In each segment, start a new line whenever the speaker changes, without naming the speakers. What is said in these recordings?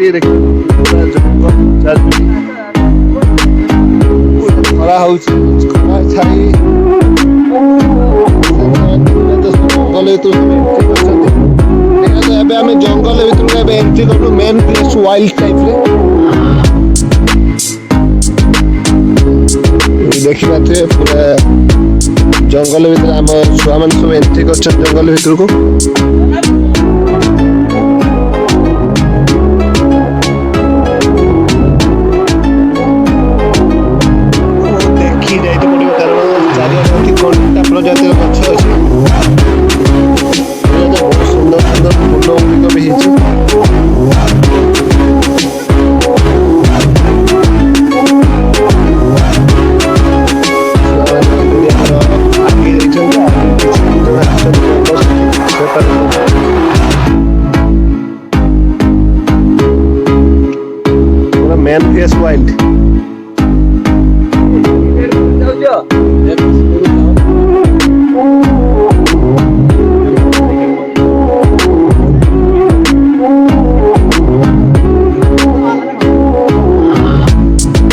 ଟିକେ ଖରା ହଉଛି ଖରା ଛାଇ ଜଙ୍ଗଲ ଭିତରୁ ଏବେ ଆମେ ଜଙ୍ଗଲ ଭିତରକୁ ଏବେ ଏଣ୍ଟ୍ରି କଲୁ ମେନ୍ ପ୍ଲେସ୍ ୱାଇଲ୍ଡ ଟାଇପ୍ରେ ଦେଖିପାରୁଥିବେ ପୁରା ଜଙ୍ଗଲ ଭିତରେ ଆମ ଛୁଆମାନେ ସବୁ ଏଣ୍ଟ୍ରି କରିଛନ୍ତି ଜଙ୍ଗଲ ଭିତରକୁ ଦେଖି ଯାଇତେ ପଡ଼ିବ କାରଣ ଚାରିଆଡ଼େ କଣ୍ଟା ପ୍ରଜାତିର ଗଛ ଅଛି ବହୁତ ସୁନ୍ଦର ସୁନ୍ଦର ଫୁଲ ଗୁଡ଼ିକ ବି ହେଇଛି Man is wild.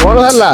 कौन हल्ला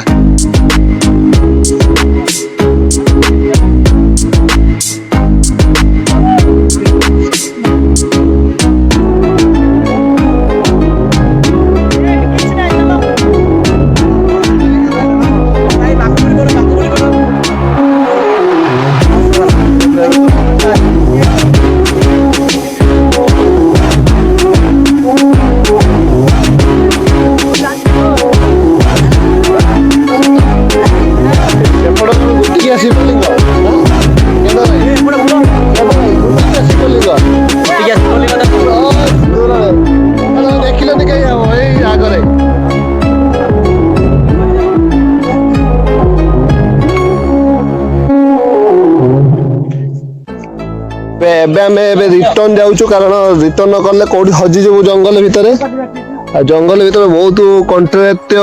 रिटर्न जाऊँ कारण रिटर्न कले कौटी हजिजु जंगल भितर जंगल भितर बहुत कंट्राक्ट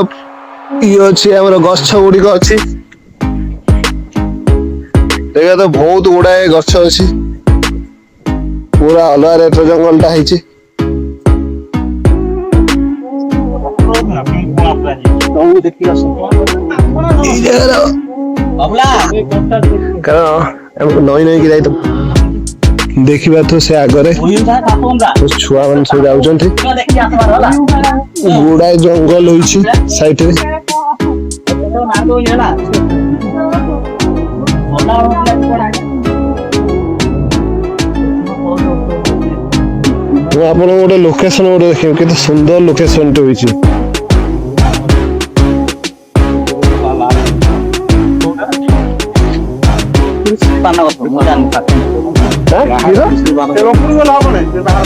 ये अच्छी गछ गुड़िक अच्छी देखा तो बहुत गुड़ाए गछ अच्छी पूरा अलग रेट जंगलटा है कारण नई नई कि देखिबा तो से आगरे छुआ मन सब जाउछन्ति गुड़ाए जंगल होइछि साइड रे आपण गोटे लोकेशन गोटे देखियो केते सुंदर लोकेशन टे होइछि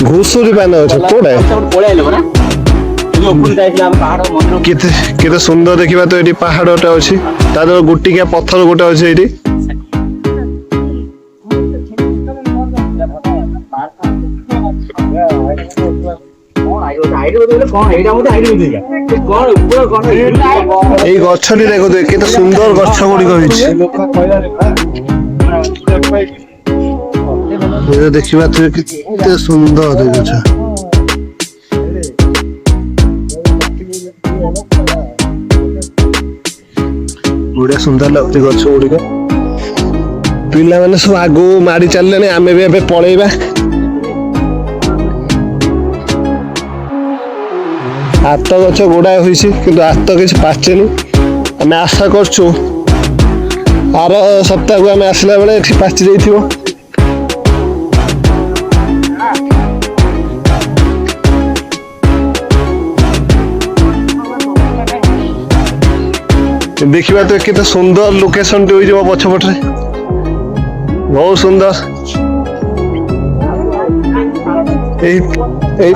घुसुरी पान अच्छे केते सुंदर देखा तो ये पहाड़टा अच्छी तार गोटिकिया पत्थर गोटे अच्छे ये गछटी देखो केते सुंदर गछ गुड़िक देखा कितने सुंदर देखा बढ़िया सुंदर लगती गछ गुड़िक पिला माने सब आगु मारी चलने आमे भी एबे पळेबा हाथ गछ गुड़ाए होइछि किंतु हाथ किछि पाचेनी आमे आशा करछु आर सप्ताह को आमे आसला बेले एठी पाचि जाइथिबो देखिबा तो केते सुंदर लोकेशन टे होई जबो पछपटरे बहुत सुंदर ए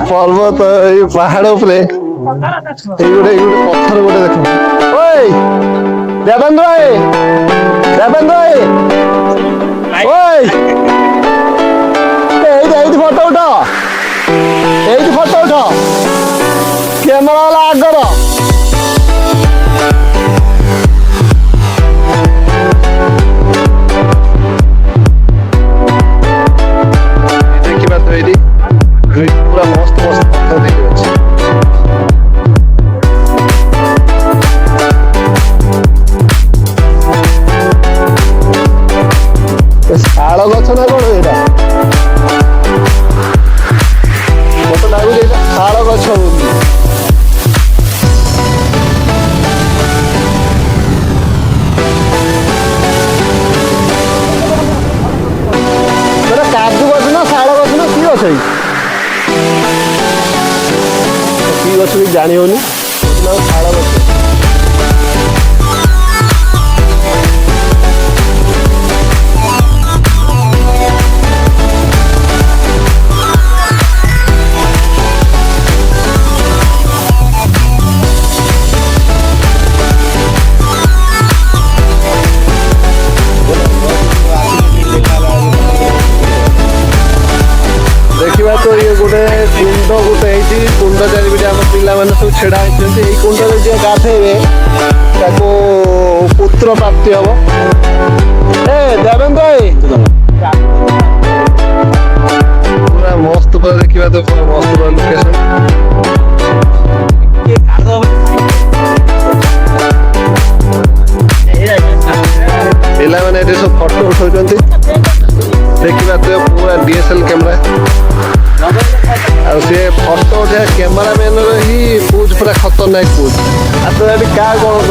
पर्वत ए पहाड़ ऊपर ए गोटे पत्थर गोटे देखो ओए देवेंद्र ओए एई फोटो उठा कैमरा वाला आगर देखिबा तो एडी पूरा मस्त पत्थर देखि अछि ଶାଳ ଗଛ ନା କଣ ଏଇଟା? ମତେ ଲାଗୁଛି ଏଇଟା ଶାଳ ଗଛ ବୋଲି। କାଜୁ ଗଛ ନା ଶାଳ ଗଛ ନା କି ଗଛ? କି ଗଛ ବି ଜାଣି ହଉନି, ଶାଳ ଗଛ। देखा तो ये गोटे कुंड गोटे कुंड चारिपटे आम पिला सब छेड़ा होती कुंड जी गाधेबे पुत्र प्राप्ति हम। ए देवेंद्र पूरा मस्त पूरा देखा तो पूरा मस्त पूरा लोकेशन। पिला मैंने सब फोटो उठाऊ देखा तो पूरा DSL कैमरा सी फोटो उठा कैमेरा मैन ही पोज पूरा खतरनाक पोज। तो ये क्या कौन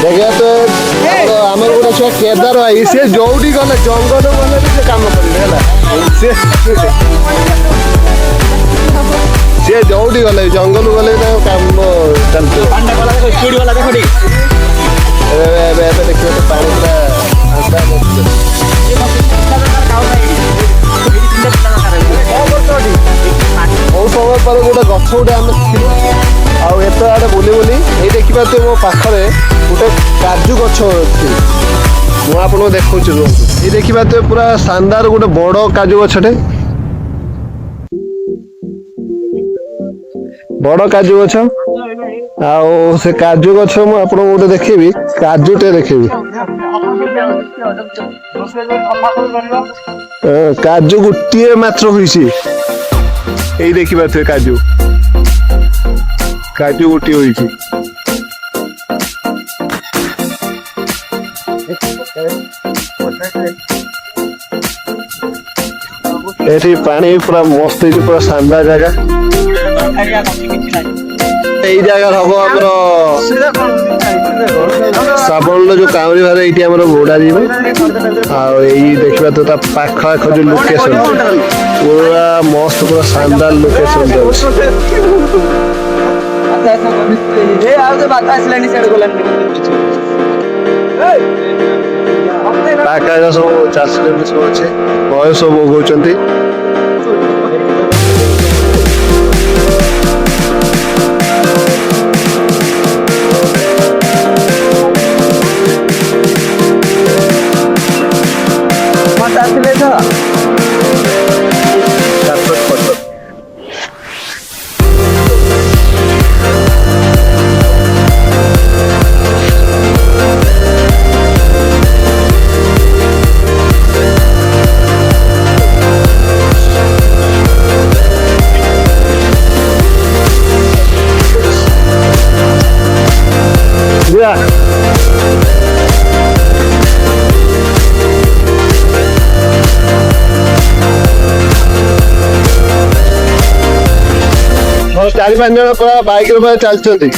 देखा तो आम गोटे छुआ केदार भाई सी जोटी गले जंगल गले भी काम करेंगे सी जोटी गले जंगल गले काम चलते देखिए तो पानी बहुत समय पर गोटे गछ गोटे आम आत आड़े बुली बुली ये देखा तो मो पाखे गोटे काजू गछ अच्छी मुझे आपको देखा ये देखा तो पूरा शानदार गोटे बड़ काजू गछटे बड़ काजू गछ आउ से काजू गछ मुझे आपको गोटे देखेबी काजूटे देखेबी काजू गोटे मात्र होइछि एई देखि पाथे काजू काजू गोटे होइछि एठी पानी पूरा मस्त पूरा शानदार जगह এই জায়গার হব আমার শ্রাবণ जो काउरी भार ये बोड़ा जी देखा तो पाख आख जो लोकेशन पूरा मस्त पूरा शानदार लोकेशन सब चाष सब अच्छे बयस भोगुंट चारि पांच जन पूरा बाइक चलते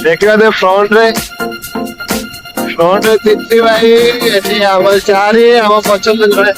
देखा फ्रंट रे तीन भाई आम चारि आम पचर जड़े